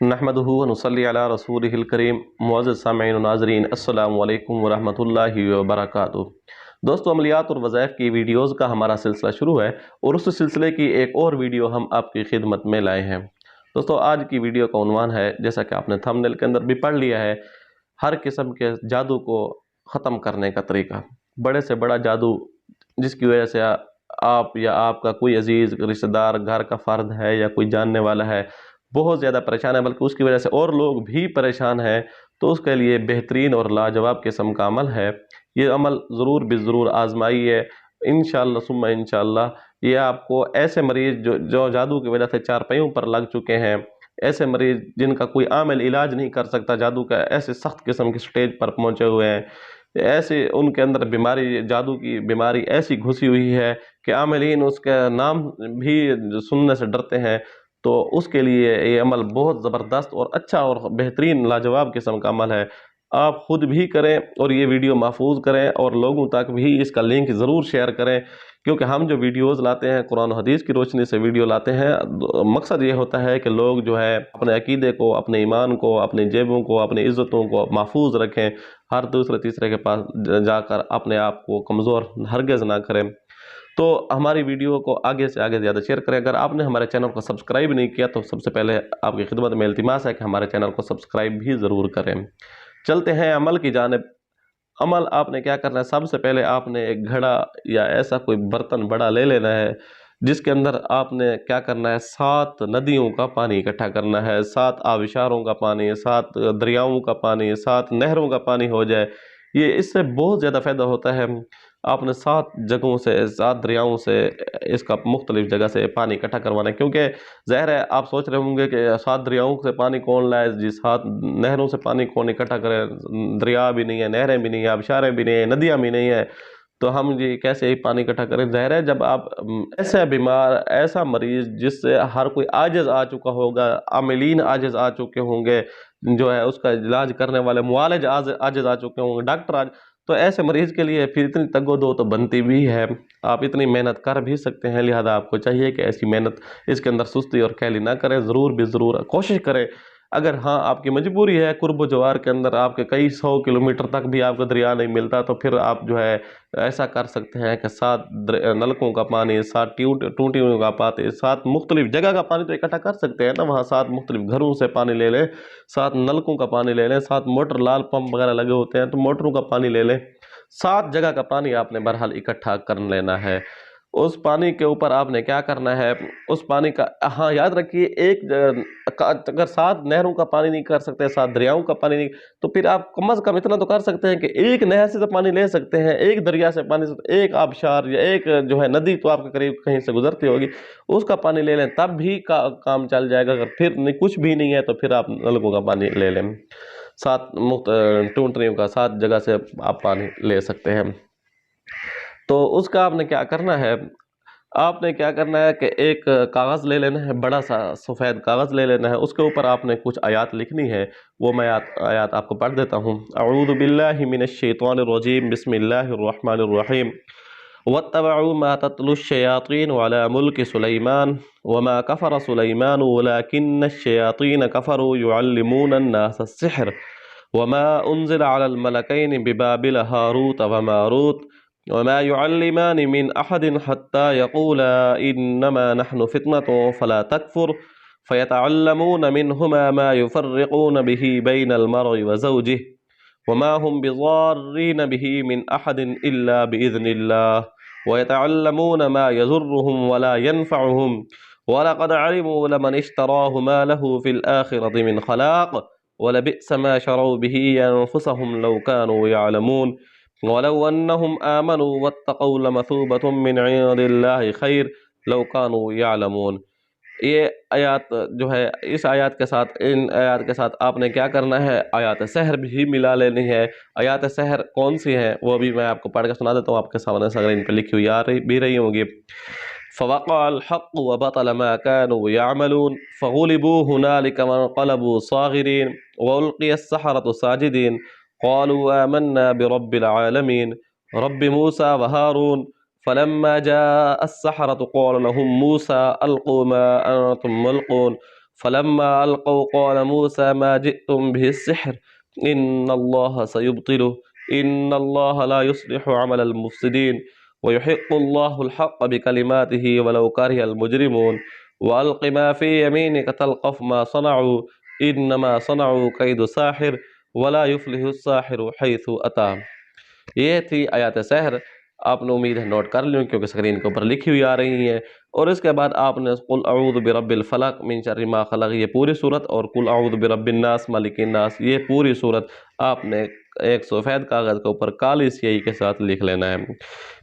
نحمدہ ونصلی علی رسولہ الکریم۔ معزز سامعین و ناظرین، السلام علیکم ورحمۃ اللہ وبرکاتہ۔ دوستو، عملیات اور وظائف کی ویڈیوز کا ہمارا سلسلہ شروع ہے اور اس سلسلے کی ایک اور ویڈیو ہم آپ کی خدمت میں لائے ہیں۔ دوستو، آج کی ویڈیو کا عنوان ہے، جیسا کہ آپ نے تھمبنیل کے اندر بھی پڑھ لیا ہے، ہر قسم کے جادو کو ختم کرنے کا طریقہ۔ بڑے سے بڑا جادو جس کی وجہ سے آپ یا آپ کا کوئی عزیز رشتہ دار، گھر کا فرد ہے یا کوئی جاننے والا ہے بہت زیادہ پریشان ہے، بلکہ اس کی وجہ سے اور لوگ بھی پریشان ہیں، تو اس کے لیے بہترین اور لاجواب قسم کا عمل ہے۔ یہ عمل ضرور بضرور آزمائیے، انشاءاللہ ثم انشاءاللہ یہ آپ کو ایسے مریض جو جادو کی وجہ سے چارپائیوں پر لگ چکے ہیں، ایسے مریض جن کا کوئی عامل علاج نہیں کر سکتا، جادو کا ایسے سخت قسم کی سٹیج پر پہنچے ہوئے ہیں، ایسے ان کے اندر بیماری، جادو کی بیماری ایسی گھسی ہوئی ہے کہ عاملین اس کا نام بھی سننے سے ڈرتے ہیں، تو اس کے لیے یہ عمل بہت زبردست اور اچھا اور بہترین لاجواب قسم کا عمل ہے۔ آپ خود بھی کریں اور یہ ویڈیو محفوظ کریں اور لوگوں تک بھی اس کا لنک ضرور شیئر کریں، کیونکہ ہم جو ویڈیوز لاتے ہیں قرآن و حدیث کی روشنی سے ویڈیو لاتے ہیں، مقصد یہ ہوتا ہے کہ لوگ جو ہے اپنے عقیدے کو، اپنے ایمان کو، اپنی جیبوں کو، اپنی عزتوں کو محفوظ رکھیں، ہر دوسرے تیسرے کے پاس جا کر اپنے آپ کو کمزور ہرگز نہ کریں۔ تو ہماری ویڈیو کو آگے سے آگے زیادہ شیئر کریں۔ اگر آپ نے ہمارے چینل کو سبسکرائب نہیں کیا تو سب سے پہلے آپ کی خدمت میں التماس ہے کہ ہمارے چینل کو سبسکرائب بھی ضرور کریں۔ چلتے ہیں عمل کی جانب۔ عمل آپ نے کیا کرنا ہے، سب سے پہلے آپ نے ایک گھڑا یا ایسا کوئی برتن بڑا لے لینا ہے، جس کے اندر آپ نے کیا کرنا ہے، 7 ندیوں کا پانی اکٹھا کرنا ہے، 7 آبشاروں کا پانی، 7 دریاؤں کا پانی، 7 نہروں کا پانی ہو جائے۔ یہ اس سے بہت زیادہ فائدہ ہوتا ہے۔ آپ نے 7 جگہوں سے، 7 دریاؤں سے اس کا مختلف جگہ سے پانی اکٹھا کروانا ہے، کیونکہ ظاہر ہے آپ سوچ رہے ہوں گے کہ 7 دریاؤں سے پانی کون لائے جی، 7 نہروں سے پانی کون اکٹھا کرے، دریا بھی نہیں ہے، نہریں بھی نہیں ہیں، آبشاریں بھی نہیں ہیں، ندیاں بھی نہیں ہیں، تو ہم یہ کیسے ہی پانی اکٹھا کریں؟ ظاہر ہے جب آپ ایسا بیمار، ایسا مریض جس سے ہر کوئی عاجز آ چکا ہوگا، عاملین عاجز آ چکے ہوں گے، جو ہے اس کا علاج کرنے والے معالج عاجز آ چکے ہوں گے، ڈاکٹر تو ایسے مریض کے لیے پھر اتنی تگ و دو تو بنتی بھی ہے۔ آپ اتنی محنت کر بھی سکتے ہیں، لہذا آپ کو چاہیے کہ ایسی محنت، اس کے اندر سستی اور کیلی نہ کریں، ضرور بھی ضرور کوشش کریں۔ اگر ہاں آپ کی مجبوری ہے، قرب و جوار کے اندر آپ کے کئی 100 کلومیٹر تک بھی آپ کو دریا نہیں ملتا، تو پھر آپ جو ہے ایسا کر سکتے ہیں کہ 7 نلکوں کا پانی، 7 ٹونٹیوں کا پانی، 7 مختلف جگہ کا پانی تو اکٹھا کر سکتے ہیں نا، وہاں 7 مختلف گھروں سے پانی لے لیں، 7 نلکوں کا پانی لے لیں، 7 موٹر لال پمپ وغیرہ لگے ہوتے ہیں تو موٹروں کا پانی لے لیں، 7 جگہ کا پانی آپ نے بہرحال اکٹھا کر لینا ہے۔ اس پانی کے اوپر آپ نے کیا کرنا ہے، اس پانی کا ہاں یاد رکھیے، اگر 7 نہروں کا پانی نہیں کر سکتے، 7 دریاؤں کا پانی نہیں، تو پھر آپ کم از کم اتنا تو کر سکتے ہیں کہ ایک نہر سے تو پانی لے سکتے ہیں، ایک دریا سے پانی، ایک آبشار یا ایک جو ہے ندی تو آپ کے قریب کہیں سے گزرتی ہوگی، اس کا پانی لے لیں، تب بھی کام چل جائے گا۔ اگر پھر کچھ بھی نہیں ہے تو پھر آپ نلکوں کا پانی لے لیں، 7 ٹونٹیوں کا 7 جگہ سے آپ پانی لے سکتے ہیں۔ تو اس کا آپ نے کیا کرنا ہے، آپ نے کیا کرنا ہے کہ ایک کاغذ لے لینا ہے، بڑا سا سفید کاغذ لے لینا ہے، اس کے اوپر آپ نے کچھ آیات لکھنی ہے، وہ میں آیات آپ کو پڑھ دیتا ہوں۔ اعوذ باللہ من الشیطان الرجیم، بسم اللہ الرحمن الرحیم۔ وَاتَّبَعُوا مَا تَتْلُو الشَّيَاطِينُ عَلَى مُلْكِ سُلَيْمَانَ وَمَا كَفَرَ سُلَيْمَانُ وَلَكِنَّ الشَّيَاطِينَ كَفَرُوا يُعَلِّمُونَ النَّاسَ السِّحْرَ وَمَا أُنزِلَ عَلَى الْمَلَكَيْنِ بِبَابِلَ هَارُوتَ وَمَارُوتَ وَمَا يُعَلِّمَانِ مِنْ أَحَدٍ حَتَّى يَقُولَا إِنَّمَا نَحْنُ فِتْنَةٌ فَلَا تَكْفُرْ فَيَتَعَلَّمُونَ مِنْهُمَا مَا يُفَرِّقُونَ بِهِ بَيْنَ الْمَرْءِ وَزَوْجِهِ وما هم بضارين به من أحد إلا بإذن الله ويتعلمون ما يضرهم ولا ينفعهم ولقد علموا لمن اشتراه ما له في الآخرة من خلاق ولبئس ما شروا به أنفسهم لو كانوا يعلمون ولو أنهم آمنوا واتقوا لمثوبة من عند الله خير لو كانوا يعلمون۔ یہ آیات جو ہے، اس آیات کے ساتھ، ان آیات کے ساتھ آپ نے کیا کرنا ہے، آیات سحر بھی ملا لینی ہے۔ آیات سحر کون سی ہیں وہ بھی میں آپ کو پڑھ کے سنا دیتا ہوں، آپ کے سامنے اسکرین پہ لکھی ہوئی بھی رہی ہوں گی۔ فَوَقَعَ الْحَقُّ وَبَطَلَ مَا كَانُوا يَعْمَلُونَ فَغُلِبُوا هُنَالِكَ وَانقَلَبُوا صَاغِرِينَ وَأُلْقِيَ السَّحَرَةُ سَاجِدِينَ قَالُوا آمَنَّا بِرَبِّ الْعَالَمِينَ رَبِّ مُوسَى وَهَارُونَ فَلَمَّا جَاءَ السَّحَرَةُ قَالَ لَهُم مُوسَى أَلْقُوا مَا أَنتُم مُلْقُونَ فلما القوا قال موسى ما جئتم به السحر ان الله سيبطله ان الله لا يصلح عمل المفسدين ويحق الله الحق بكلماته ولو كره المجرمون والق ما في يمينك تلقف ما صنعوا انما صنعوا كيد ساحر ولا يفلح الساحر حيث اتى۔ یہ تھی آیات سحر، آپ نے امید ہے نوٹ کر لیں کیونکہ اسکرین کے اوپر لکھی ہوئی آ رہی ہیں۔ اور اس کے بعد آپ نے قل اعوذ برب الفلق من شر ما خلق یہ پوری صورت، اور قل اعوذ برب الناس ملک الناس یہ پوری صورت آپ نے ایک سفید کاغذ کے اوپر کالی سیاہی کے ساتھ لکھ لینا ہے۔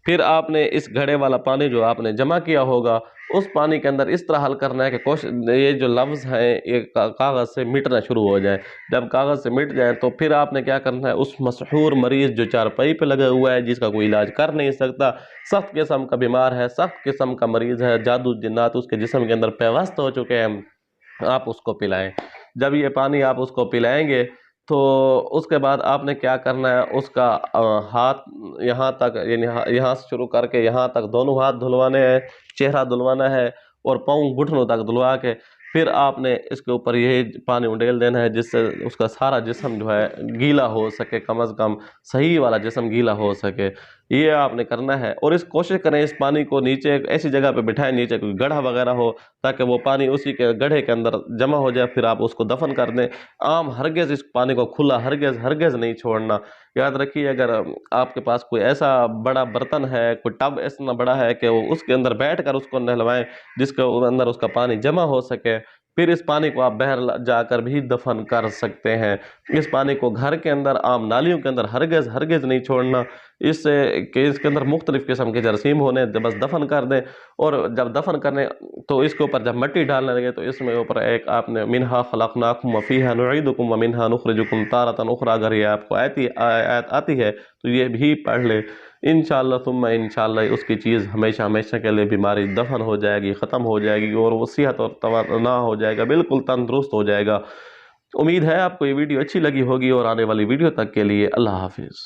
پھر آپ نے اس گھڑے والا پانی جو آپ نے جمع کیا ہوگا اس پانی کے اندر اس طرح حل کرنا ہے کہ یہ جو لفظ ہیں یہ کاغذ سے مٹنا شروع ہو جائے۔ جب کاغذ سے مٹ جائیں تو پھر آپ نے کیا کرنا ہے، اس مسحور مریض جو چارپائی پہ لگا ہوا ہے، جس کا کوئی علاج کر نہیں سکتا، سخت قسم کا بیمار ہے، سخت قسم کا مریض ہے، جادو جنات اس کے جسم کے اندر پیوست ہو چکے ہیں، آپ اس کو پلائیں۔ جب یہ پانی آپ اس کو پلائیں گے تو اس کے بعد آپ نے کیا کرنا ہے، اس کا ہاتھ یہاں تک، یعنی یہاں سے شروع کر کے یہاں تک دونوں ہاتھ دھلوانے ہیں، چہرہ دھلوانا ہے، اور پاؤں گھٹنوں تک دھلوا کے پھر آپ نے اس کے اوپر یہ پانی انڈیل دینا ہے، جس سے اس کا سارا جسم جو ہے گیلا ہو سکے، کم از کم صحیح والا جسم گیلا ہو سکے، یہ آپ نے کرنا ہے۔ اور کوشش کریں اس پانی کو نیچے ایک ایسی جگہ پہ بٹھائیں، نیچے کوئی گڑھا وغیرہ ہو تاکہ وہ پانی اسی کے گڑھے کے اندر جمع ہو جائے، پھر آپ اس کو دفن کر دیں۔ عام ہرگز اس پانی کو کھلا ہرگز نہیں چھوڑنا۔ یاد رکھیے اگر آپ کے پاس کوئی ایسا بڑا برتن ہے، کوئی ٹب اتنا بڑا ہے کہ وہ اس کے اندر بیٹھ کر اس کو نہلوائیں جس کے اندر اس کا پانی جمع ہو سکے، پھر اس پانی کو آپ باہر جا کر بھی دفن کر سکتے ہیں۔ اس پانی کو گھر کے اندر، عام نالیوں کے اندر ہرگز نہیں چھوڑنا، اس سے کہ اس کے اندر مختلف قسم کے جراثیم ہونے، بس دفن کر دیں۔ اور جب دفن کرنے تو اس کے اوپر جب مٹی ڈالنے لگے تو اس میں اوپر ایک آپ نے منہا خلقناکم وفیہا نعیدکم ومنہا نخرجکم تارۃ اخری، اگر یہ آپ کو آیت آتی ہے تو یہ بھی پڑھ لیں انشاءاللہ، ثم انشاءاللہ اس کی چیز ہمیشہ کے لیے بیماری دفن ہو جائے گی، ختم ہو جائے گی، اور وہ صحت اور توانا ہو جائے گا، بالکل تندرست ہو جائے گا۔ امید ہے آپ کو یہ ویڈیو اچھی لگی ہوگی، اور آنے والی ویڈیو تک کے لیے اللہ حافظ۔